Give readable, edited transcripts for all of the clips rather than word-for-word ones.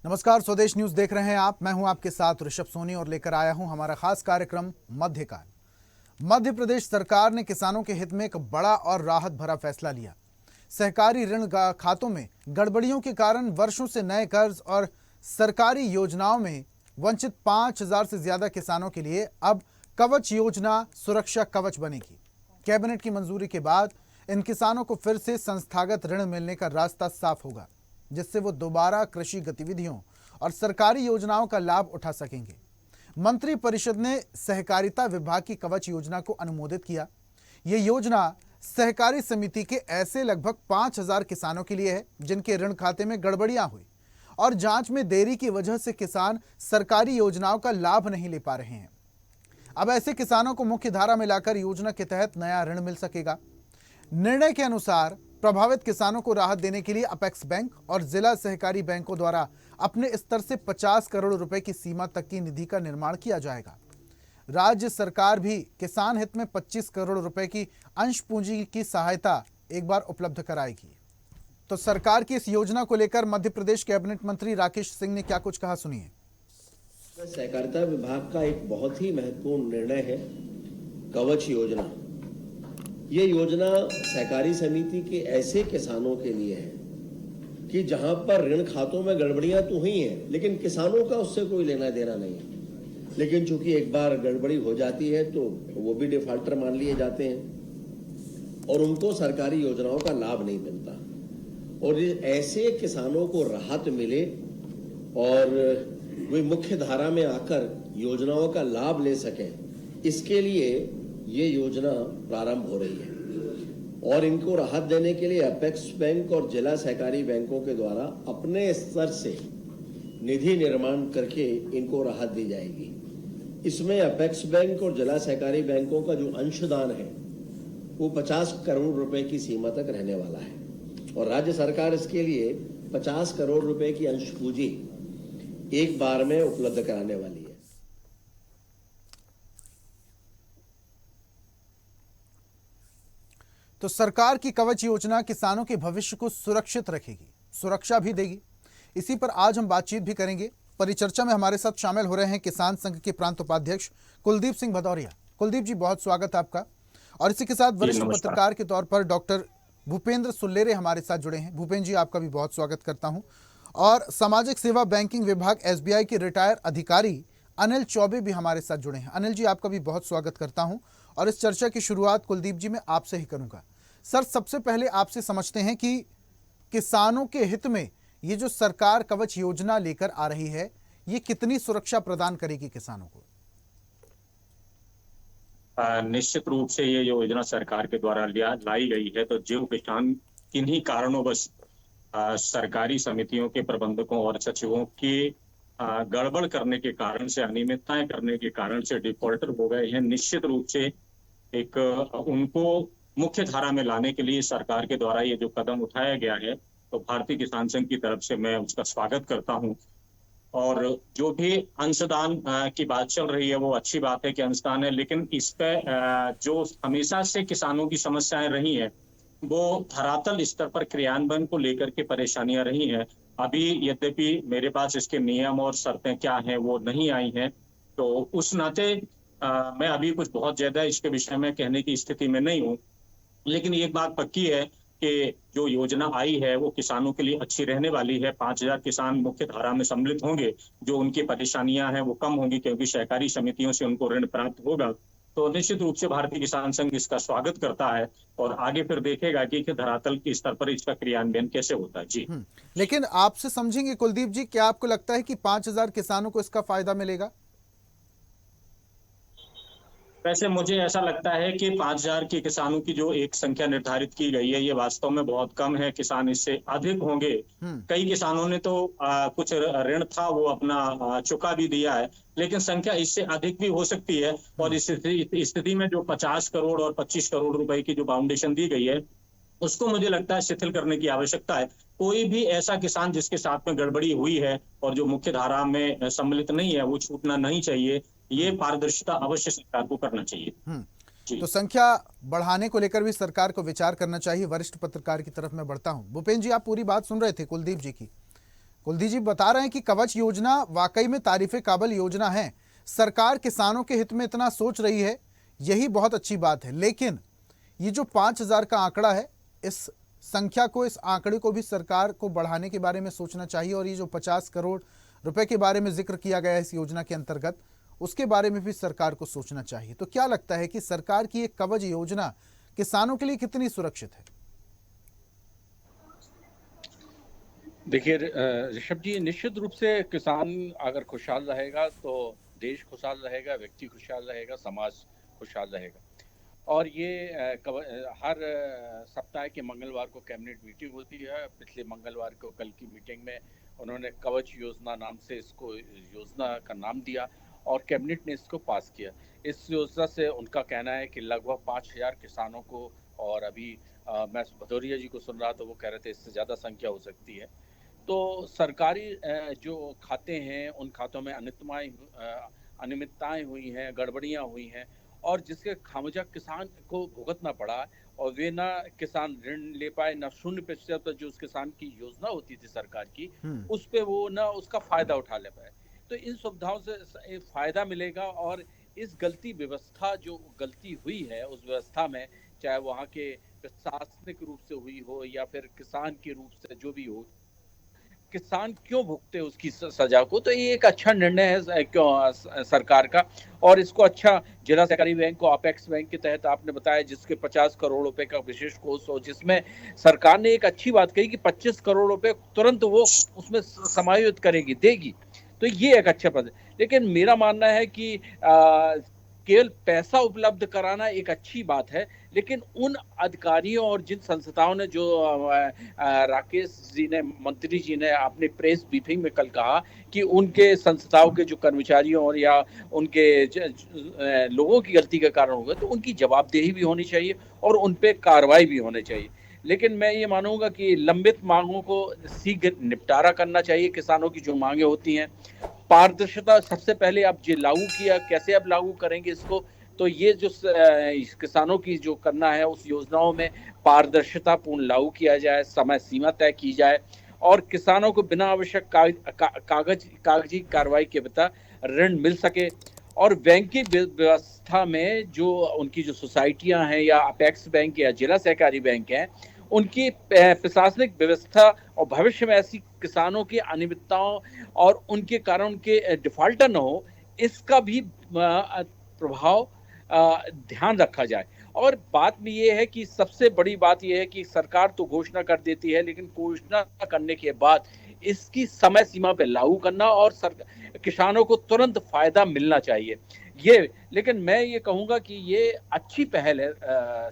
नमस्कार, स्वदेश न्यूज देख रहे हैं आप। मैं हूं आपके साथ ऋषभ सोनी और लेकर आया हूं हमारा खास कार्यक्रम मध्यकाल। मध्य प्रदेश सरकार ने किसानों के हित में एक बड़ा और राहत भरा फैसला लिया। सहकारी ऋण खातों में गड़बड़ियों के कारण वर्षों से नए कर्ज और सरकारी योजनाओं में वंचित 5,000 से ज्यादा किसानों के लिए अब कवच योजना सुरक्षा कवच बनेगी। कैबिनेट की मंजूरी के बाद इन किसानों को फिर से संस्थागत ऋण मिलने का रास्ता साफ होगा, जिससे वो दोबारा कृषि गतिविधियों और सरकारी योजनाओं का लाभ उठा सकेंगे। मंत्री परिषद ने सहकारिता विभाग की कवच योजना को अनुमोदित किया। ये योजना सहकारी समिति के ऐसे लगभग 5,000 किसानों के लिए है जिनके ऋण खाते में गड़बड़ियां हुई और जांच में देरी की वजह से किसान सरकारी योजनाओं का लाभ नहीं ले पा रहे हैं। अब ऐसे किसानों को मुख्य धारा में लाकर योजना के तहत नया ऋण मिल सकेगा। निर्णय के अनुसार प्रभावित किसानों को राहत देने के लिए अपेक्स बैंक और जिला सहकारी बैंकों द्वारा अपने स्तर से 50 करोड़ रुपए की सीमा तक की निधि का निर्माण किया जाएगा। राज्य सरकार भी किसान हित में 25 करोड़ रुपए की अंश पूंजी की सहायता एक बार उपलब्ध कराएगी। तो सरकार की इस योजना को लेकर मध्य प्रदेश कैबिनेट मंत्री राकेश सिंह ने क्या कुछ कहा, सुनिए। सहकारिता विभाग का एक बहुत ही महत्वपूर्ण निर्णय है कवच योजना। ये योजना सहकारी समिति के ऐसे किसानों के लिए है कि जहां पर ऋण खातों में गड़बड़ियां तो हुई हैं, लेकिन किसानों का उससे कोई लेना देना नहीं है। लेकिन चूंकि एक बार गड़बड़ी हो जाती है तो वो भी डिफॉल्टर मान लिए जाते हैं और उनको सरकारी योजनाओं का लाभ नहीं मिलता। और ऐसे किसानों को राहत मिले और वे मुख्य धारा में आकर योजनाओं का लाभ ले सकें, इसके लिए ये योजना प्रारंभ हो रही है। और इनको राहत देने के लिए अपेक्स बैंक और जिला सहकारी बैंकों के द्वारा अपने स्तर से निधि निर्माण करके इनको राहत दी जाएगी। इसमें अपेक्स बैंक और जिला सहकारी बैंकों का जो अंशदान है वो 50 करोड़ रुपए की सीमा तक रहने वाला है और राज्य सरकार इसके लिए 50 करोड़ रुपए की अंश पूंजी एक बार में उपलब्ध कराने वाली है। तो सरकार की कवच योजना किसानों के भविष्य को सुरक्षित रखेगी, सुरक्षा भी देगी। इसी पर आज हम बातचीत भी करेंगे। परिचर्चा में हमारे साथ शामिल हो रहे हैं किसान संघ के प्रांत उपाध्यक्ष कुलदीप सिंह भदौरिया। कुलदीप जी, बहुत स्वागत है आपका। और इसी के साथ वरिष्ठ पत्रकार के तौर पर डॉक्टर भूपेंद्र सुल्लेरे हमारे साथ जुड़े हैं। भूपेंद्र जी, आपका भी बहुत स्वागत करता हूं। और सामाजिक सेवा बैंकिंग विभाग SBI के रिटायर अधिकारी अनिल चौबे भी हमारे साथ जुड़े हैं। अनिल जी, आपका भी बहुत स्वागत करता हूं। और इस चर्चा की शुरुआत कुलदीप जी मैं आपसे ही करूंगा। सर, सबसे पहले आपसे समझते हैं कि किसानों के हित में ये जो सरकार कवच योजना लेकर आ रही है, ये कितनी सुरक्षा प्रदान करेगी किसानों को? निश्चित रूप से ये योजना सरकार के द्वारा लाई गई है तो जो किसान किन्हीं कारणोंवश सरकारी समितियों के प्रबंधकों और सचिवों की गड़बड़ करने के कारण से, अनियमितताएं करने के कारण से डिफॉल्टर हो गए हैं, निश्चित रूप से एक उनको मुख्य धारा में लाने के लिए सरकार के द्वारा ये जो कदम उठाया गया है तो भारतीय किसान संघ की तरफ से मैं उसका स्वागत करता हूं। और जो भी अंशदान की बात चल रही है वो अच्छी बात है कि अंशदान है, लेकिन इस पे जो हमेशा से किसानों की समस्याएं रही हैं वो धरातल स्तर पर क्रियान्वयन को लेकर के परेशानियां रही हैं। अभी यद्यपि मेरे पास इसके नियम और शर्तें क्या हैं वो नहीं आई हैं, तो उस नाते मैं अभी कुछ बहुत ज्यादा इसके विषय में कहने की स्थिति में नहीं हूँ। लेकिन एक बात पक्की है कि जो योजना आई है वो किसानों के लिए अच्छी रहने वाली है। 5,000 किसान मुख्य धारा में सम्मिलित होंगे, जो उनकी परेशानियां हैं वो कम होंगी क्योंकि सहकारी समितियों से उनको ऋण प्राप्त होगा। तो निश्चित रूप से भारतीय किसान संघ इसका स्वागत करता है और आगे फिर देखेगा कि धरातल के स्तर पर इसका क्रियान्वयन कैसे होता है। जी, लेकिन आपसे समझेंगे कुलदीप जी, क्या आपको लगता है कि 5,000 किसानों को इसका फायदा मिलेगा? वैसे मुझे ऐसा लगता है कि 5,000 के किसानों की जो एक संख्या निर्धारित की गई है ये वास्तव में बहुत कम है। किसान इससे अधिक होंगे। कई किसानों ने तो कुछ ऋण था वो अपना चुका भी दिया है, लेकिन संख्या इससे अधिक भी हो सकती है। और इस स्थिति में जो 50 करोड़ और 25 करोड़ रुपए की जो बाउंडेशन दी गई है उसको मुझे लगता है शिथिल करने की आवश्यकता है। कोई भी ऐसा किसान जिसके साथ में गड़बड़ी हुई है और जो मुख्य धारा में सम्मिलित नहीं है वो छूटना नहीं चाहिए। ये पारदर्शिता अवश्य सरकार को करना चाहिए। तो संख्या बढ़ाने को लेकर भी सरकार को विचार करना चाहिए। वरिष्ठ पत्रकार की तरफ मैं बढ़ता हूं। भूपेंद्र जी, आप पूरी बात सुन रहे थे कुलदीप जी की। कुलदीप जी बता रहे हैं कि कवच योजना वाकई में तारीफे काबिल योजना है। सरकार किसानों के हित में इतना सोच रही है, यही बहुत अच्छी बात है। लेकिन ये जो 5,000 का आंकड़ा है, इस संख्या को, इस आंकड़े को भी सरकार को बढ़ाने के बारे में सोचना चाहिए। और ये जो 50 करोड़ रुपए के बारे में जिक्र किया गया है इस योजना के अंतर्गत, उसके बारे में भी सरकार को सोचना चाहिए। तो क्या लगता है कि सरकार की एक कवच योजना किसानों के लिए कितनी सुरक्षित है? देखिए ऋषभ जी, निश्चित रूप से किसान अगर खुशहाल रहेगा तो देश खुशहाल रहेगा, व्यक्ति खुशहाल रहेगा, समाज खुशहाल रहेगा। और ये हर सप्ताह के मंगलवार को कैबिनेट मीटिंग होती है। पिछले मंगलवार को कल की मीटिंग में उन्होंने कवच योजना नाम से इसको योजना का नाम दिया और कैबिनेट ने इसको पास किया। इस योजना से उनका कहना है कि लगभग 5,000 किसानों को, और अभी मैं भदौरिया जी को सुन रहा था, वो कह रहे थे इससे ज़्यादा संख्या हो सकती है। तो सरकारी जो खाते हैं उन खातों में अनियमितताएं हुई हैं, गड़बड़ियां हुई हैं, और जिसके खामियाजा किसान को भुगतना पड़ा। और वे ना किसान ऋण ले पाए, ना 0% जो उस किसान की योजना होती थी सरकार की, उस पे वो ना उसका फायदा उठा ले पाए। तो इन सुविधाओं से फायदा मिलेगा। और इस व्यवस्था जो गलती हुई है उस व्यवस्था में, चाहे वहाँ के प्रशासनिक रूप से हुई हो या फिर किसान के रूप से जो भी हो, किसान क्यों भुगते उसकी सजा को। तो ये एक अच्छा निर्णय है क्यों सरकार का। और इसको अच्छा जिला सहकारी बैंक को अपेक्स बैंक के तहत आपने बताया, जिसके 50 करोड़ रुपए का विशेष कोष हो, जिसमें सरकार ने एक अच्छी बात कही कि 25 करोड़ रुपए तुरंत वो उसमें समायोजित करेगी, देगी। तो ये एक अच्छा पद है। लेकिन मेरा मानना है कि केवल पैसा उपलब्ध कराना एक अच्छी बात है, लेकिन उन अधिकारियों और जिन संस्थाओं ने, जो राकेश जी ने, मंत्री जी ने अपने प्रेस ब्रीफिंग में कल कहा कि उनके संस्थाओं के जो कर्मचारियों और या उनके लोगों की गलती के कारण हुए, तो उनकी जवाबदेही भी होनी चाहिए और उन पे कार्रवाई भी होनी चाहिए। लेकिन मैं ये मानूंगा कि लंबित मांगों को शीघ्र निपटारा करना चाहिए। किसानों की जो मांगे होती हैं, पारदर्शिता सबसे पहले अब ये लागू किया, कैसे अब लागू करेंगे इसको। तो ये जो किसानों की जो करना है, उस योजनाओं में पारदर्शिता पूर्ण लागू किया जाए, समय सीमा तय की जाए और किसानों को बिना आवश्यक कागजी कार्रवाई के बिना ऋण मिल सके। और बैंकिंग व्यवस्था में जो उनकी जो सोसाइटियां हैं या अपेक्स बैंक या जिला सहकारी बैंक हैं, उनकी प्रशासनिक व्यवस्था और भविष्य में ऐसी किसानों की अनियमितताओं और उनके कारण के डिफॉल्टर न हो, इसका भी प्रभाव ध्यान रखा जाए। और बात भी ये है कि सबसे बड़ी बात ये है कि सरकार तो घोषणा कर देती है, लेकिन घोषणा करने के बाद इसकी समय सीमा पे लागू करना और किसानों को तुरंत फायदा मिलना चाहिए ये। लेकिन मैं ये कहूंगा कि ये अच्छी पहल है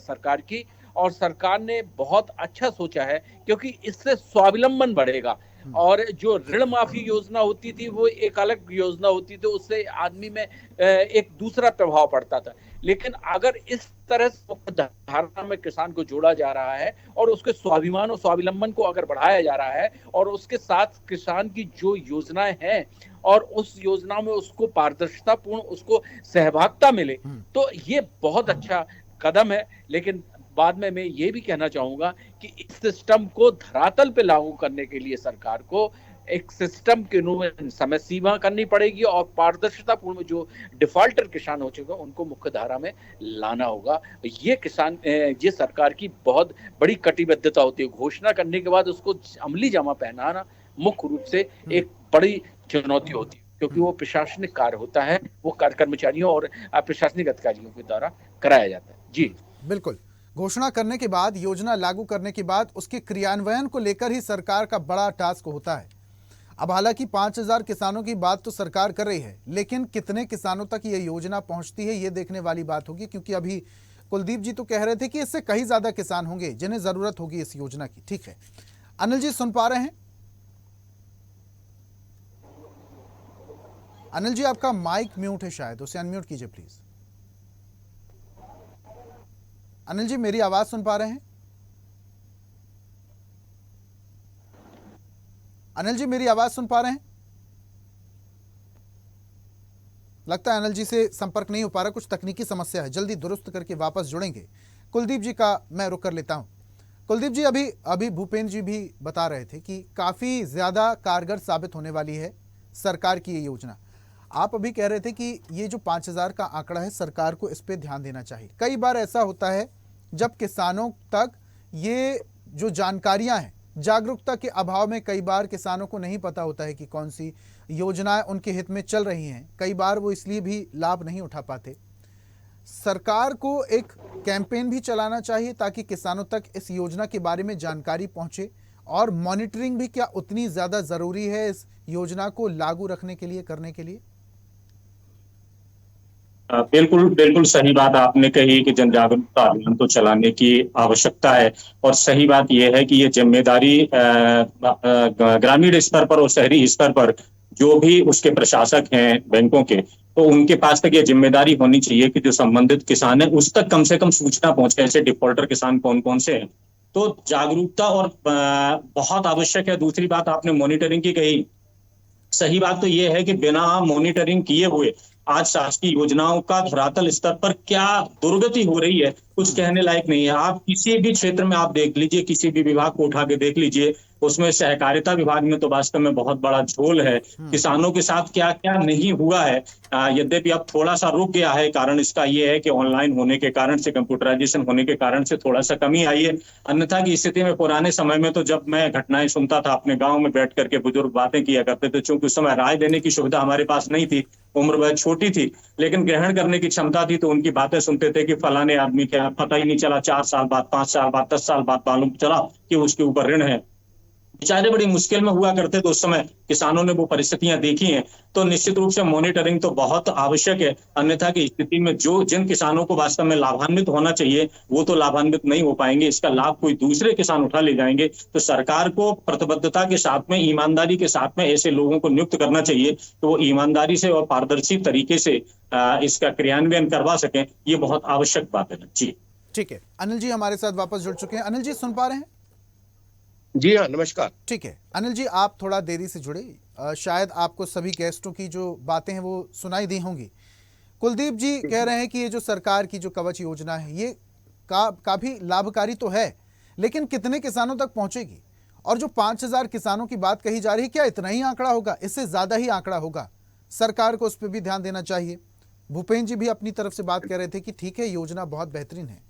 सरकार की, और सरकार ने बहुत अच्छा सोचा है, क्योंकि इससे स्वावलंबन बढ़ेगा। और जो ऋण माफी योजना होती थी वो एक अलग योजना होती थी, उससे आदमी में एक दूसरा प्रभाव पड़ता था। लेकिन अगर इस तरह से धारणा में किसान को जोड़ा जा रहा है और उसके स्वाभिमान और स्वावलंबन को अगर बढ़ाया जा रहा है, और उसके साथ किसान की जो योजनाएं हैं और उस योजना में उसको पारदर्शिता पूर्ण उसको सहभागिता मिले, तो ये बहुत अच्छा कदम है। लेकिन बाद में मैं ये भी कहना चाहूंगा कि इस सिस्टम को धरातल पे लागू करने के लिए सरकार को एक सिस्टम के समय सीमा करनी पड़ेगी और पारदर्शिता पूर्ण जो डिफॉल्टर किसान हो चुके हैं उनको मुख्य धारा में लाना होगा। ये सरकार की बहुत बड़ी कटिबद्धता होती है। घोषणा करने के बाद उसको अमली जामा पहनाना मुख्य रूप से एक बड़ी चुनौती होती है, क्योंकि वो प्रशासनिक कार्य होता है, वो कर्मचारियों और प्रशासनिक अधिकारियों के द्वारा कराया जाता है। जी बिल्कुल। घोषणा करने के बाद, योजना लागू करने के बाद उसके क्रियान्वयन को लेकर ही सरकार का बड़ा टास्क होता है। अब हालांकि 5,000 किसानों की बात तो सरकार कर रही है, लेकिन कितने किसानों तक ये योजना पहुंचती है ये देखने वाली बात होगी। क्योंकि अभी कुलदीप जी तो कह रहे थे कि इससे कहीं ज्यादा किसान होंगे जिन्हें जरूरत होगी इस योजना की। ठीक है, अनिल जी सुन पा रहे हैं? अनिल जी आपका माइक म्यूट है, शायद उसे अनम्यूट कीजिए प्लीज। अनिल जी मेरी आवाज सुन पा रहे हैं? अनिल जी मेरी आवाज सुन पा रहे हैं? लगता है अनिल जी से संपर्क नहीं हो पा रहा, कुछ तकनीकी समस्या है, जल्दी दुरुस्त करके वापस जुड़ेंगे। कुलदीप जी का मैं रुक कर लेता हूं। कुलदीप जी, अभी अभी भूपेंद्र जी भी बता रहे थे कि काफ़ी ज़्यादा कारगर साबित होने वाली है सरकार की ये योजना। आप अभी कह रहे थे कि ये जो 5,000 का आंकड़ा है, सरकार को इस पे ध्यान देना चाहिए। कई बार ऐसा होता है जब किसानों तक ये जो जानकारियां हैं, जागरूकता के अभाव में कई बार किसानों को नहीं पता होता है कि कौन सी योजनाएं उनके हित में चल रही हैं। कई बार वो इसलिए भी लाभ नहीं उठा पाते। सरकार को एक कैंपेन भी चलाना चाहिए ताकि किसानों तक इस योजना के बारे में जानकारी पहुंचे, और मॉनिटरिंग भी क्या उतनी ज़्यादा ज़रूरी है इस योजना को लागू रखने के लिए, करने के लिए? बिल्कुल बिल्कुल सही बात आपने कही कि जन जागरूकता अभियान तो चलाने की आवश्यकता है। और सही बात यह है कि ये जिम्मेदारी ग्रामीण स्तर पर और शहरी स्तर पर जो भी उसके प्रशासक हैं बैंकों के, तो उनके पास तक ये जिम्मेदारी होनी चाहिए कि जो संबंधित किसान है उस तक कम से कम सूचना पहुंचे, ऐसे डिफॉल्टर किसान कौन कौन से हैं। तो जागरूकता और बहुत आवश्यक है। दूसरी बात आपने मॉनिटरिंग की कही, सही बात तो यह है कि बिना मॉनिटरिंग किए हुए आज शासकीय योजनाओं का धरातल स्तर पर क्या दुर्गति हो रही है, कुछ कहने लायक नहीं है। आप किसी भी क्षेत्र में आप देख लीजिए, किसी भी विभाग को उठा के देख लीजिए, उसमें सहकारिता विभाग में तो वास्तव में बहुत बड़ा झोल है। किसानों के साथ क्या क्या नहीं हुआ है। यद्यपि अब थोड़ा सा रुक गया है, कारण इसका ये है कि ऑनलाइन होने के कारण से, कंप्यूटराइजेशन होने के कारण से थोड़ा सा कमी आई है। अन्यथा की स्थिति में पुराने समय में तो जब मैं घटनाएं सुनता था, अपने गांव में बैठ करके बुजुर्ग बातें किया करते थे, चूंकि उस समय राय देने की सुविधा हमारे पास नहीं थी, उम्र वह छोटी थी, लेकिन ग्रहण करने की क्षमता थी, तो उनकी बातें सुनते थे कि फलाने आदमी क्या पता ही नहीं चला, 4 साल बाद, 5 साल बाद, 10 साल बाद मालूम चला कि उसके ऊपर ऋण है। बेचारे बड़ी मुश्किल में हुआ करते थे उस समय, किसानों ने वो परिस्थितियां देखी हैं। तो निश्चित रूप से मॉनिटरिंग तो बहुत आवश्यक है। अन्यथा की स्थिति में जिन किसानों को वास्तव में लाभान्वित होना चाहिए वो तो लाभान्वित नहीं हो पाएंगे, इसका लाभ कोई दूसरे किसान उठा ले जाएंगे। तो सरकार को प्रतिबद्धता के साथ में, ईमानदारी के साथ में ऐसे लोगों को नियुक्त करना चाहिए तो वो ईमानदारी से और पारदर्शी तरीके से इसका क्रियान्वयन करवा सकें। ये बहुत आवश्यक बात है जी। ठीक है, अनिल जी हमारे साथ वापस जुड़ चुके हैं। अनिल जी, सुन पा रहे हैं? जी हाँ, नमस्कार। ठीक है अनिल जी, आप थोड़ा देरी से जुड़े, शायद आपको सभी गेस्टों की जो बातें हैं वो सुनाई दी होंगी। कुलदीप जी कह रहे हैं कि ये जो सरकार की जो कवच योजना है ये काफी लाभकारी तो है, लेकिन कितने किसानों तक पहुंचेगी? और जो 5,000 किसानों की बात कही जा रही है, क्या इतना ही आंकड़ा होगा? इससे ज्यादा ही आंकड़ा होगा? सरकार को उस पर भी ध्यान देना चाहिए। भूपेंद्र जी भी अपनी तरफ से बात कर रहे थे कि ठीक है, योजना बहुत बेहतरीन है।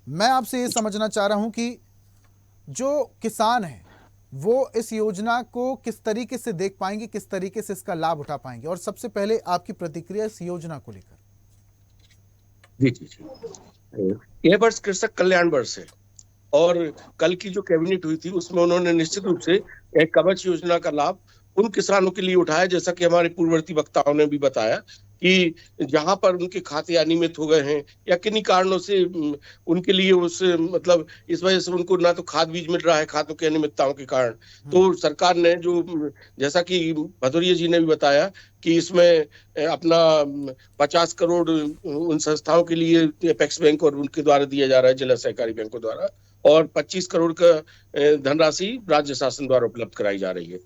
मैं आपसे ये समझना चाह रहा हूं कि जो किसान है वो इस योजना को किस तरीके से देख पाएंगे, किस तरीके से इसका लाभ उठा पाएंगे, और सबसे पहले आपकी प्रतिक्रिया इस योजना को लेकर। जी जी जी, यह वर्ष कृषक कल्याण वर्ष है और कल की जो कैबिनेट हुई थी उसमें उन्होंने निश्चित रूप से एक कवच योजना का लाभ उन किसानों के लिए उठाया, जैसा कि हमारे पूर्ववर्ती वक्ताओं ने भी बताया कि जहां पर उनके खाते अनियमित हो गए हैं या किन्हीं कारणों से उनके लिए उस मतलब इस वजह से उनको ना तो खाद बीज मिल रहा है खातों की अनियमितताओं के कारण, तो सरकार ने जो, जैसा कि भदौरिया जी ने भी बताया कि इसमें अपना 50 करोड़ उन संस्थाओं के लिए अपेक्स बैंक और उनके द्वारा दिया जा रहा है, जिला सहकारी बैंकों द्वारा, और 25 करोड़ का धनराशि राज्य शासन द्वारा उपलब्ध कराई जा रही है।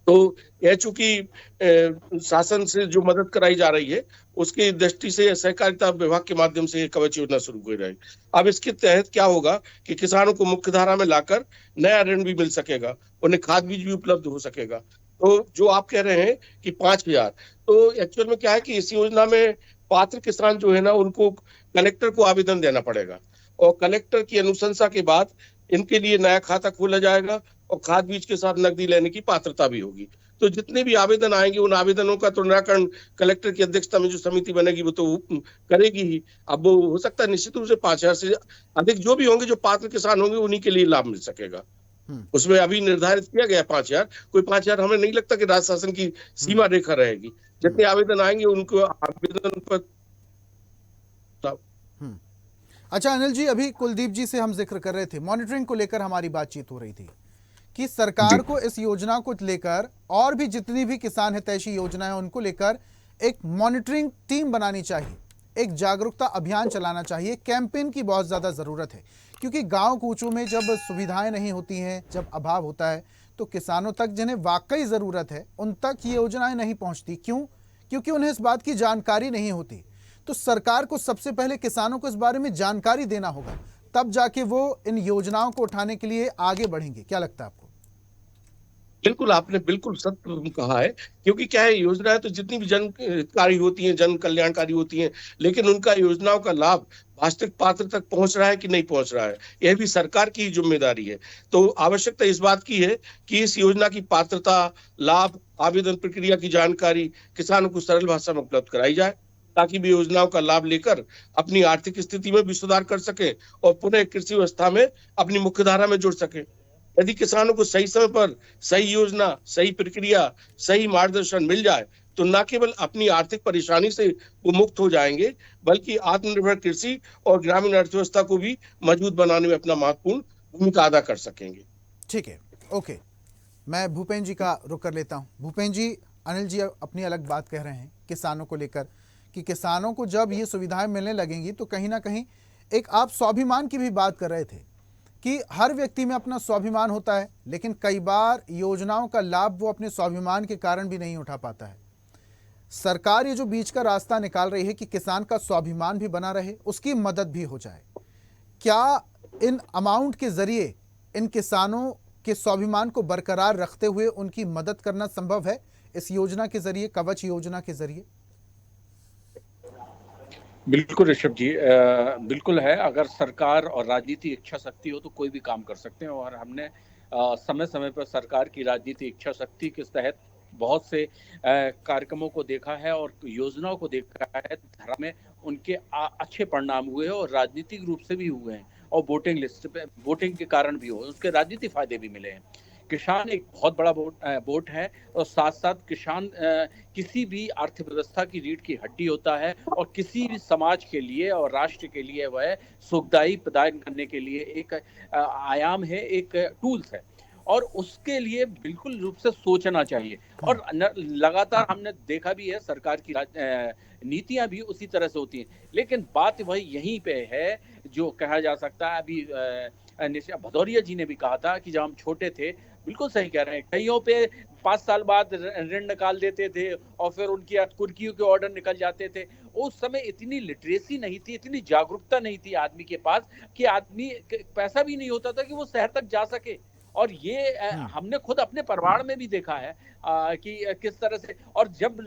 तो यह चूंकि शासन से जो मदद कराई जा रही है उसकी दृष्टि से सहकारिता विभाग के माध्यम से कवच योजना शुरू हो रही है। अब इसके तहत क्या होगा कि किसानों को मुख्य धारा में लाकर नया ऋण भी मिल सकेगा, उन्हें खाद बीज भी उपलब्ध हो सकेगा। तो जो आप कह रहे हैं कि 5,000, तो एक्चुअल में क्या है कि इस योजना में पात्र किसान जो है ना उनको कलेक्टर को आवेदन देना पड़ेगा और कलेक्टर की अनुशंसा के बाद इनके लिए नया खाता खोला जाएगा और खाद बीज के साथ नकदी लेने की पात्रता भी होगी। तो जितने भी आवेदन आएंगे उन आवेदनों का तो निराकरण कलेक्टर की अध्यक्षता में जो समिति बनेगी वो तो करेगी ही। अब वो हो सकता है निश्चित रूप से 5,000 से अधिक जो भी होंगे, जो पात्र किसान होंगे उन्हीं के लिए लाभ मिल सकेगा। उसमें अभी निर्धारित किया गया 5,000, कोई 5,000 हमें नहीं लगता कि राज्य शासन की सीमा रेखा रहेगी। जितने आवेदन आएंगे उनको आवेदन पर। अच्छा अनिल जी, अभी कुलदीप जी से हम जिक्र कर रहे थे, मॉनिटरिंग को लेकर हमारी बातचीत हो रही थी कि सरकार को इस योजना को लेकर और भी जितनी भी किसान हितैषी योजना है उनको लेकर एक मॉनिटरिंग टीम बनानी चाहिए, एक जागरूकता अभियान चलाना चाहिए। कैंपेन की बहुत ज़्यादा ज़रूरत है, क्योंकि गांव कूचों में जब सुविधाएं नहीं होती हैं, जब अभाव होता है, तो किसानों तक जिन्हें वाकई ज़रूरत है उन तक ये योजनाएं नहीं पहुँचती। क्यों? क्योंकि उन्हें इस बात की जानकारी नहीं होती। तो सरकार को सबसे पहले किसानों को इस बारे में जानकारी देना होगा तब जाके वो इन योजनाओं को उठाने के लिए आगे बढ़ेंगे? क्या लगता है आपको? बिल्कुल, आपने बिल्कुल सत्य कहा है, क्योंकि क्या है, योजनाएं तो जितनी भी जनकारी होती हैं, जन कल्याणकारी होती हैं, लेकिन उनका योजनाओं का लाभ वास्तविक पात्र तक पहुंच रहा है कि नहीं पहुंच रहा है, यह भी सरकार की ही जिम्मेदारी है। तो आवश्यकता इस बात की है कि इस योजना की पात्रता, लाभ, आवेदन प्रक्रिया की जानकारी किसानों को सरल भाषा में उपलब्ध कराई जाए, ताकि वे योजनाओं का लाभ लेकर अपनी आर्थिक स्थिति में भी सुधार कर सकें और पुनः कृषि व्यवस्था में अपनी मुख्यधारा में जुड़ सकें। यदि किसानों को सही समय पर सही योजना, सही प्रक्रिया, सही मार्गदर्शन मिल जाए, तो न केवल अपनी आर्थिक परेशानी से वो मुक्त हो जाएंगे, बल्कि आत्मनिर्भर कृषि और ग्रामीण अर्थव्यवस्था को भी मजबूत बनाने में अपना महत्वपूर्ण भूमिका अदा कर सकेंगे। ठीक है, ओके। मैं भूपेन जी का रुख कर लेता हूं। भूपेन जी, अनिल जी अपनी अलग बात कह रहे हैं किसानों को लेकर कि किसानों को जब ये सुविधाएं मिलने लगेंगी तो कहीं ना कहीं एक आप स्वाभिमान की भी बात कर रहे थे कि हर व्यक्ति में अपना स्वाभिमान होता है, लेकिन कई बार योजनाओं का लाभ वो अपने स्वाभिमान के कारण भी नहीं उठा पाता है। सरकार ये जो बीच का रास्ता निकाल रही है कि किसान का स्वाभिमान भी बना रहे, उसकी मदद भी हो जाए, क्या इन अमाउंट के जरिए इन किसानों के स्वाभिमान को बरकरार रखते हुए उनकी मदद करना संभव है इस योजना के जरिए, कवच योजना के जरिए? बिल्कुल ऋषभ जी, बिल्कुल है। अगर सरकार और राजनीति इच्छा शक्ति हो तो कोई भी काम कर सकते हैं, और हमने समय समय पर सरकार की राजनीति इच्छा शक्ति के तहत बहुत से कार्यक्रमों को देखा है और योजनाओं को देखा है, धारा में उनके अच्छे परिणाम हुए हैं और राजनीतिक रूप से भी हुए हैं, और वोटिंग लिस्ट पे वोटिंग के कारण भी हुए, उसके राजनीतिक फायदे भी मिले हैं। किसान एक बहुत बड़ा वोट है, और साथ साथ किसान किसी भी अर्थव्यवस्था की रीढ़ की हड्डी होता है, और किसी भी समाज के लिए और राष्ट्र के लिए वह सुखदायी प्रदान करने के लिए एक आयाम है, एक टूल्स है, और उसके लिए बिल्कुल रूप से सोचना चाहिए। और लगातार हमने देखा भी है, सरकार की नीतियां भी उसी तरह से होती हैं। लेकिन बात वही यहीं पे है जो कहा जा सकता है। अभी भदौरिया जी ने भी कहा था कि जब हम छोटे थे, बिल्कुल सही कह रहे हैं, कईयों पे 5 साल बाद ऋण निकाल देते थे और फिर उनकी कुर्कियों के ऑर्डर निकल जाते थे। उस समय इतनी लिटरेसी नहीं थी, इतनी जागरूकता नहीं थी आदमी के पास कि आदमी पैसा भी नहीं होता था कि वो शहर तक जा सके। और ये हमने खुद अपने परिवार में भी देखा है कि किस तरह से, और जब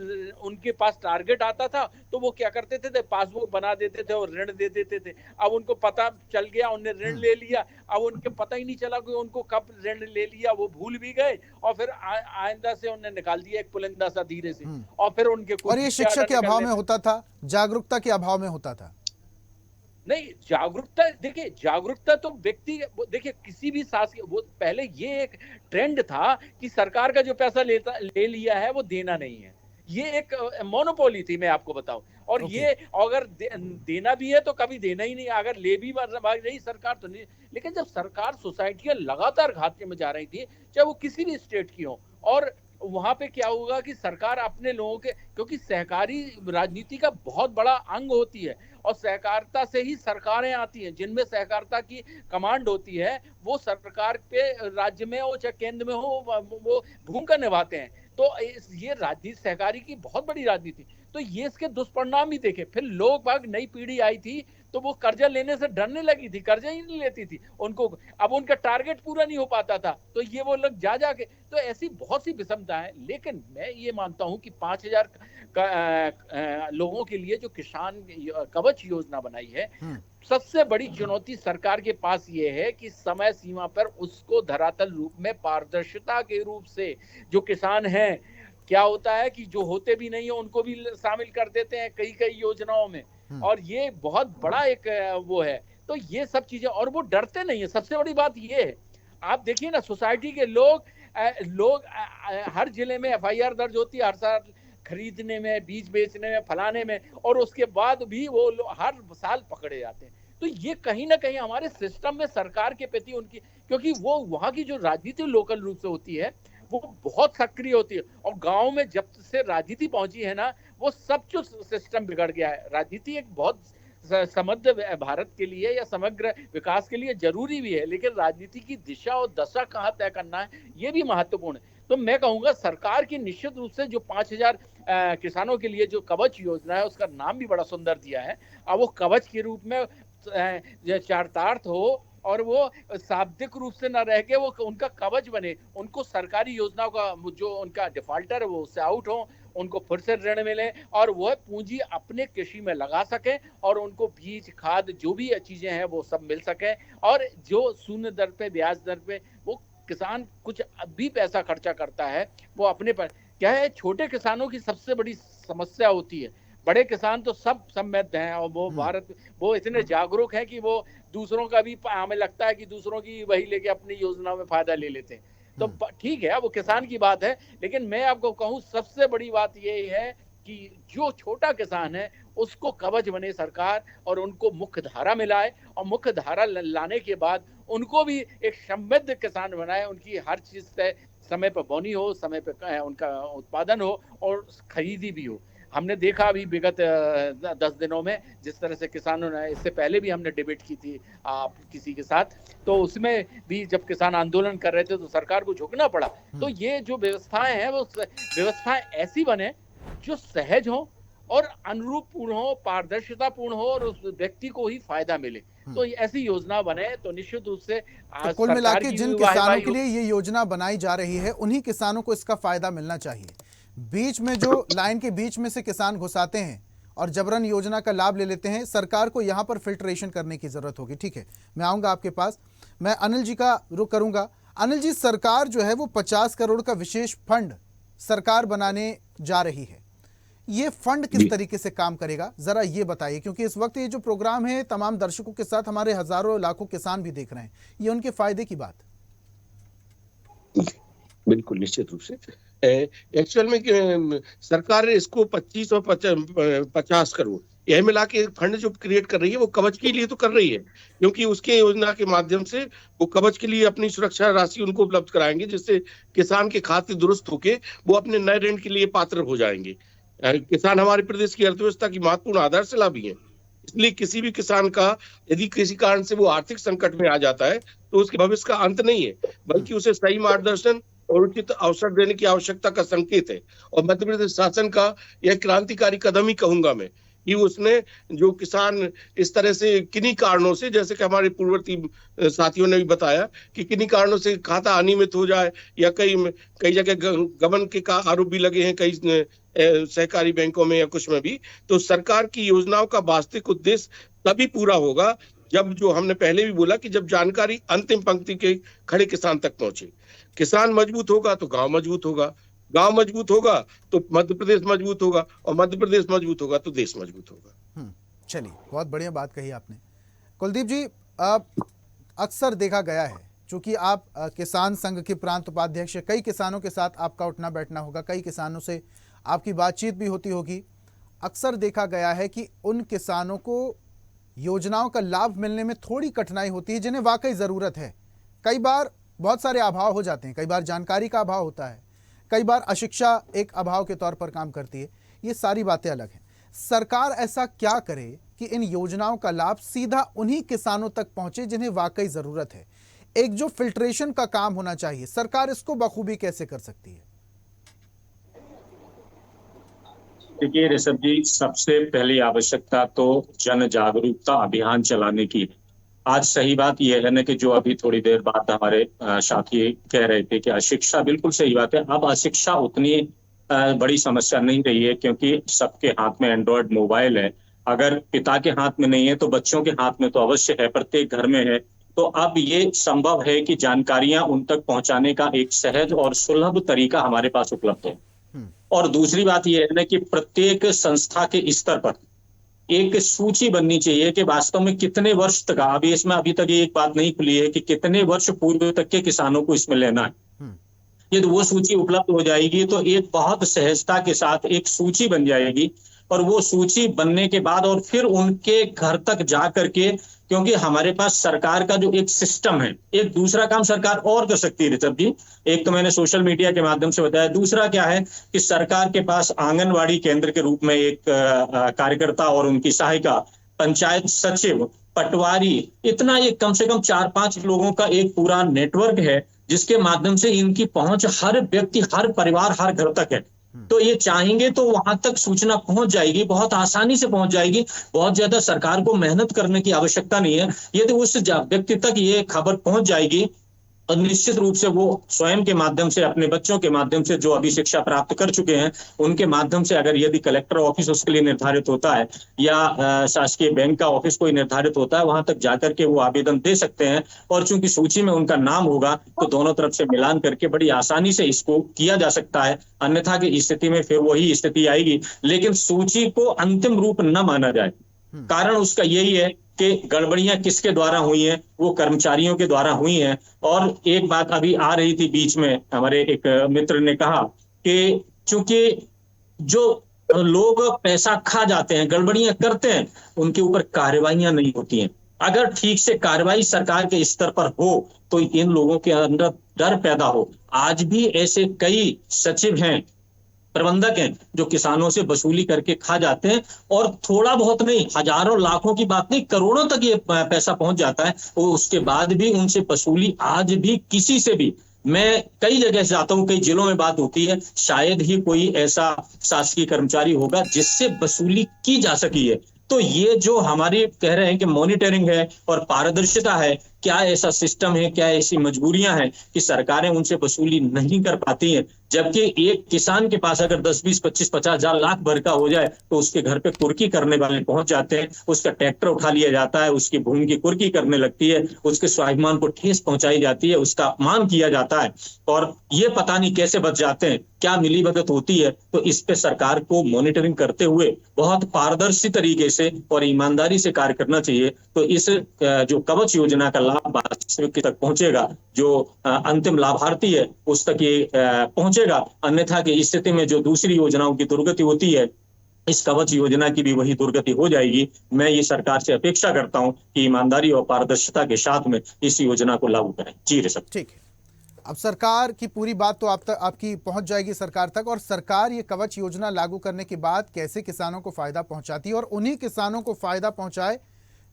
उनके पास टारगेट आता था तो वो क्या करते थे, पासबुक बना देते थे और ऋण दे देते थे। अब उनको पता चल गया, उन्हें ऋण ले लिया, अब उनको पता ही नहीं चला कि उनको कब ऋण ले लिया, वो भूल भी गए, और फिर आइंदा से उन्हें निकाल दिया एक पुलिंदा सा धीरे से, और फिर उनके और ये शिक्षा के अभाव में होता था, जागरूकता के अभाव में होता था। नहीं, जागरूकता, देखिए जागरूकता तो व्यक्ति, देखिए किसी भी शासकीय, वो पहले ये एक ट्रेंड था कि सरकार का जो पैसा ले लिया है वो देना नहीं है, ये एक मोनोपोली थी, मैं आपको बताऊं। और ये अगर देना भी है तो कभी देना ही नहीं, अगर ले भी रही सरकार तो नहीं। लेकिन जब सरकार सोसाइटियां लगातार घाटे में जा रही थी, चाहे वो किसी भी स्टेट की हो, और वहां पे क्या होगा कि सरकार अपने लोगों के, क्योंकि सहकारी राजनीति का बहुत बड़ा अंग होती है, और सहकारिता से ही सरकारें आती हैं, जिनमें सहकारिता की कमांड होती है, वो सरकार पे राज्य में हो चाहे केंद्र में हो, वो भूमिका निभाते हैं। तो ये राजनीति सहकारी की बहुत बड़ी राजनीति, तो ये इसके दुष्परिणाम ही देखे। फिर लोग बाग, नई पीढ़ी आई थी तो वो कर्जा लेने से डरने लगी थी, कर्जा ही नहीं लेती थी उनको, अब उनका टारगेट पूरा नहीं हो पाता था, तो ये वो लोग जा के, तो ऐसी बहुत सी विषमता है। लेकिन मैं ये मानता हूं कि 5,000 लोगों के लिए जो किसान कवच योजना बनाई है, सबसे बड़ी चुनौती सरकार के पास ये है कि समय सीमा पर उसको धरातल रूप में पारदर्शिता के रूप से, जो किसान हैं, क्या होता है कि जो होते भी नहीं है उनको भी शामिल कर देते हैं कई योजनाओं में, और ये बहुत बड़ा एक वो है। तो ये सब चीजें, और वो डरते नहीं है, सबसे बड़ी बात ये है। आप देखिए ना, सोसाइटी के लोग हर जिले में FIR दर्ज होती है हर साल, खरीदने में, बीज बेचने में, फलाने में, और उसके बाद भी वो हर साल पकड़े जाते हैं। तो ये कहीं ना कहीं हमारे सिस्टम में सरकार के प्रति उनकी, क्योंकि वो वहां की जो राजनीति लोकल रूप से होती है वो बहुत सक्रिय होती है, और गांव में जब से राजनीति पहुंची है ना, वो सब जो सिस्टम बिगड़ गया है। राजनीति एक बहुत समृद्ध भारत के लिए या समग्र विकास के लिए जरूरी भी है, लेकिन राजनीति की दिशा और दशा कहाँ तय करना है, ये भी महत्वपूर्ण है। तो मैं कहूंगा सरकार की निश्चित रूप से जो 5,000 किसानों के लिए जो कवच योजना है, उसका नाम भी बड़ा सुंदर दिया है। अब वो कवच के रूप में चारितार्थ हो और वो शाब्दिक रूप से न रह के वो उनका कवच बने, उनको सरकारी योजनाओं का जो उनका डिफॉल्टर है वो उससे आउट हो, उनको फिर से ऋण मिले और वह पूंजी अपने कृषि में लगा सके और उनको बीज खाद जो भी चीजें हैं वो सब मिल सके। और जो शून्य दर पे ब्याज दर पे वो किसान कुछ भी पैसा खर्चा करता है वो अपने पर, क्या है, छोटे किसानों की सबसे बड़ी समस्या होती है। बड़े किसान तो सब समृद्ध हैं और वो इतने जागरूक हैं कि वो दूसरों का भी, हमें लगता है कि दूसरों की वही लेके अपनी योजनाओं में फायदा ले लेते हैं। तो ठीक है, वो किसान की बात है, लेकिन मैं आपको कहूं सबसे बड़ी बात ये है कि जो छोटा किसान है उसको कवच बने सरकार और उनको मुख्य धारा मिलाए और मुख्य धारा लाने के बाद उनको भी एक समृद्ध किसान बनाए, उनकी हर चीज से समय पर बोनी हो, समय पर उनका उत्पादन हो और खरीदी भी हो। हमने देखा अभी विगत 10 दिनों में जिस तरह से किसानों ने, इससे पहले भी हमने डिबेट की थी आप किसी के साथ, तो उसमें भी जब किसान आंदोलन कर रहे थे तो सरकार को झुकना पड़ा। तो ये जो व्यवस्थाएं हैं वो व्यवस्थाएं ऐसी बने जो सहज हो और अनुरूपपूर्ण हो, पारदर्शितापूर्ण हो और उस व्यक्ति को ही फायदा मिले। तो ऐसी योजना बने तो निश्चित रूप से तो कुल मिला के जिन किसानों के लिए ये योजना बनाई जा रही है उन्हीं किसानों को इसका फायदा मिलना चाहिए। बीच में जो लाइन के बीच में से किसान घुसाते हैं और जबरन योजना का लाभ ले लेते हैं, सरकार को यहां पर फिल्ट्रेशन करने की जरूरत होगी। ठीक है, मैं आऊंगा आपके पास। मैं अनिल जी का रुख करूंगा। अनिल जी, सरकार जो है वो 50 करोड़ का विशेष फंड सरकार बनाने जा रही है। ये फंड किस तरीके से काम करेगा, जरा ये बताइए, क्योंकि इस वक्त ये जो प्रोग्राम है तमाम दर्शकों के साथ हमारे हजारों लाखों किसान भी देख रहे हैं, ये उनके फायदे की बात। बिल्कुल, निश्चित रूप से एक्चुअल में सरकार इसको 25 और 50 करोड़ यह मिला के फंड जो क्रिएट कर रही है वो कवच के लिए तो कर रही है, क्योंकि उसके योजना के माध्यम से वो कवच के लिए अपनी सुरक्षा राशि उनको उपलब्ध कराएंगे, जिससे किसान के खाते दुरुस्त होके वो अपने नए ऋण के लिए पात्र हो जाएंगे। किसान हमारे प्रदेश की अर्थव्यवस्था की महत्वपूर्ण आधारशिला भी है, इसलिए किसी भी किसान का यदि किसी कारण से वो आर्थिक संकट में आ जाता है तो उसके भविष्य का अंत नहीं है, बल्कि उसे सही मार्गदर्शन और उचित अवसर देने की आवश्यकता का संकेत है। और मध्य प्रदेश शासन का यह क्रांतिकारी कदम ही कहूंगा मैं कि उसने जो किसान इस तरह से किन्हीं कारणों से, जैसे कि हमारे पूर्ववर्ती साथियों ने भी बताया कि किन्हीं कारणों से खाता अनियमित हो जाए या कई जगह गबन के का आरोप भी लगे हैं कई सहकारी बैंकों में या कुछ में भी, तो सरकार की योजनाओं का वास्तविक उद्देश्य तभी पूरा होगा जब, जो हमने पहले भी बोला, कि जब जानकारी अंतिम पंक्ति के खड़े किसान तक पहुंचे। किसान मजबूत होगा तो गांव मजबूत होगा, गांव मजबूत होगा तो मध्य प्रदेश मजबूत होगा, और मध्य प्रदेश मजबूत होगा तो देश मजबूत होगा। चलिए, बहुत बढ़िया बात कही आपने। कुलदीप जी, अक्सर देखा गया है, चूंकि आप किसान संघ के प्रांत उपाध्यक्ष, कई किसानों के साथ आपका उठना बैठना होगा, कई किसानों से आपकी बातचीत भी होती होगी। अक्सर देखा गया है कि उन किसानों को योजनाओं का लाभ मिलने में थोड़ी कठिनाई होती है जिन्हें वाकई ज़रूरत है। कई बार बहुत सारे अभाव हो जाते हैं, कई बार जानकारी का अभाव होता है, कई बार अशिक्षा एक अभाव के तौर पर काम करती है। ये सारी बातें अलग हैं। सरकार ऐसा क्या करे कि इन योजनाओं का लाभ सीधा उन्हीं किसानों तक पहुंचे जिन्हें वाकई ज़रूरत है? एक जो फिल्ट्रेशन का काम होना चाहिए, सरकार इसको बखूबी कैसे कर सकती है? देखिए ऋषभ जी, सबसे पहली आवश्यकता तो जन जागरूकता अभियान चलाने की। आज सही बात यह है ना कि जो अभी थोड़ी देर बाद हमारे साथी कह रहे थे कि अशिक्षा, बिल्कुल सही बात है। अब अशिक्षा उतनी बड़ी समस्या नहीं रही है, क्योंकि सबके हाथ में एंड्रॉयड मोबाइल है। अगर पिता के हाथ में नहीं है तो बच्चों के हाथ में तो अवश्य है, प्रत्येक घर में है। तो अब ये संभव है कि जानकारियां उन तक पहुंचाने का एक सहज और सुलभ तरीका हमारे पास उपलब्ध है। और दूसरी बात यह है ना कि प्रत्येक संस्था के स्तर पर एक सूची बननी चाहिए कि वास्तव में कितने वर्ष तक, अभी इसमें अभी तक ये एक बात नहीं खुली है कि कितने वर्ष पूर्व तक के किसानों को इसमें लेना है। ये तो वो सूची उपलब्ध हो जाएगी तो एक बहुत सहजता के साथ एक सूची बन जाएगी, और वो सूची बनने के बाद और फिर उनके घर तक जा करके, क्योंकि हमारे पास सरकार का जो एक सिस्टम है, एक दूसरा काम सरकार और कर सकती है ऋषभ जी। एक तो मैंने सोशल मीडिया के माध्यम से बताया, दूसरा क्या है कि सरकार के पास आंगनवाड़ी केंद्र के रूप में एक कार्यकर्ता और उनकी सहायिका, पंचायत सचिव, पटवारी, इतना एक कम से कम 4-5 लोगों का एक पूरा नेटवर्क है जिसके माध्यम से इनकी पहुंच हर व्यक्ति, हर परिवार, हर घर तक है। तो ये चाहेंगे तो वहां तक सूचना पहुंच जाएगी, बहुत आसानी से पहुंच जाएगी। बहुत ज्यादा सरकार को मेहनत करने की आवश्यकता नहीं है। यदि उस व्यक्ति तक ये खबर पहुंच जाएगी और निश्चित रूप से वो स्वयं के माध्यम से, अपने बच्चों के माध्यम से, जो अभी शिक्षा प्राप्त कर चुके हैं उनके माध्यम से, अगर यदि कलेक्टर ऑफिस उसके लिए निर्धारित होता है या शासकीय बैंक का ऑफिस कोई निर्धारित होता है, वहां तक जाकर के वो आवेदन दे सकते हैं। और चूंकि सूची में उनका नाम होगा तो दोनों तरफ से मिलान करके बड़ी आसानी से इसको किया जा सकता है। अन्यथा की स्थिति में फिर वही स्थिति आएगी। लेकिन सूची को अंतिम रूप न माना जाए, कारण उसका यही है कि गड़बड़ियां किसके द्वारा हुई हैं, वो कर्मचारियों के द्वारा हुई हैं। और एक बात अभी आ रही थी बीच में, हमारे एक मित्र ने कहा कि चूंकि जो लोग पैसा खा जाते हैं, गड़बड़ियां करते हैं, उनके ऊपर कार्रवाइयां नहीं होती हैं। अगर ठीक से कार्रवाई सरकार के स्तर पर हो तो इन लोगों के अंदर डर पैदा हो। आज भी ऐसे कई सचिव हैं, प्रबंधक हैं, जो किसानों से वसूली करके खा जाते हैं। और थोड़ा बहुत नहीं, हजारों लाखों की बात नहीं, करोड़ों तक ये पैसा पहुंच जाता है। और उसके बाद भी उनसे वसूली आज भी किसी से भी, मैं कई जगह से जाता हूं, कई जिलों में बात होती है, शायद ही कोई ऐसा शासकीय कर्मचारी होगा जिससे वसूली की जा सकी है। तो ये जो हमारी कह रहे हैं कि मॉनिटरिंग है और पारदर्शिता है, क्या ऐसा सिस्टम है, क्या ऐसी मजबूरियां हैं कि सरकारें उनसे वसूली नहीं कर पाती हैं। जबकि एक किसान के पास अगर 10, 20, 25, 50 हजार लाख भर का हो जाए तो उसके घर पे कुर्की करने वाले पहुंच जाते हैं, उसका ट्रैक्टर उठा लिया जाता है, उसकी भूमि की कुर्की करने लगती है, उसके स्वाभिमान को ठेस पहुंचाई जाती है, उसका अपमान किया जाता है। और ये पता नहीं कैसे बच जाते हैं, क्या मिलीभगत होती है। तो इस पे सरकार को मॉनिटरिंग करते हुए बहुत पारदर्शी तरीके से और ईमानदारी से कार्य करना चाहिए। तो इस जो कवच योजना का लाभ वास्तविक तक पहुंचेगा, जो अंतिम लाभार्थी है उस तक ये पहुंचेगा। अन्यथा की स्थिति में जो दूसरी योजनाओं की दुर्गति होती है, इस कवच योजना की भी वही दुर्गति हो जाएगी। मैं ये सरकार से अपेक्षा करता हूं कि ईमानदारी और पारदर्शिता के साथ में इस योजना को लागू करें। जी ऋषभ। ठीक है, अब सरकार की पूरी बात तो आप तक, आपकी पहुंच जाएगी सरकार तक। और सरकार ये कवच योजना लागू करने के बाद कैसे किसानों को फायदा पहुंचाती है और उन्हीं किसानों को फायदा पहुंचाए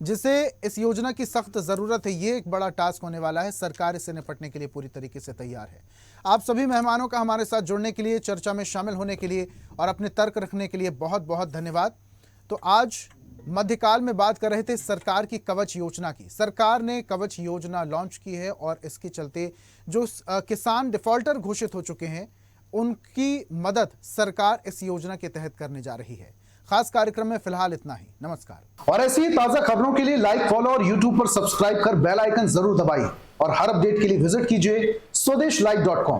जिसे इस योजना की सख्त जरूरत है, ये एक बड़ा टास्क होने वाला है। सरकार इससे निपटने के लिए पूरी तरीके से तैयार है। आप सभी मेहमानों का हमारे साथ जुड़ने के लिए, चर्चा में शामिल होने के लिए और अपने तर्क रखने के लिए बहुत बहुत धन्यवाद। तो आज मध्यकाल में बात कर रहे थे सरकार की कवच योजना की। सरकार ने कवच योजना लॉन्च की है और इसके चलते जो किसान डिफॉल्टर घोषित हो चुके हैं उनकी मदद सरकार इस योजना के तहत करने जा रही है। खास कार्यक्रम में फिलहाल इतना ही। नमस्कार। और ऐसी ही ताजा खबरों के लिए लाइक, फॉलो और यूट्यूब पर सब्सक्राइब कर बेल आइकन जरूर दबाइए और हर अपडेट के लिए विजिट कीजिए स्वदेशलाइव.com।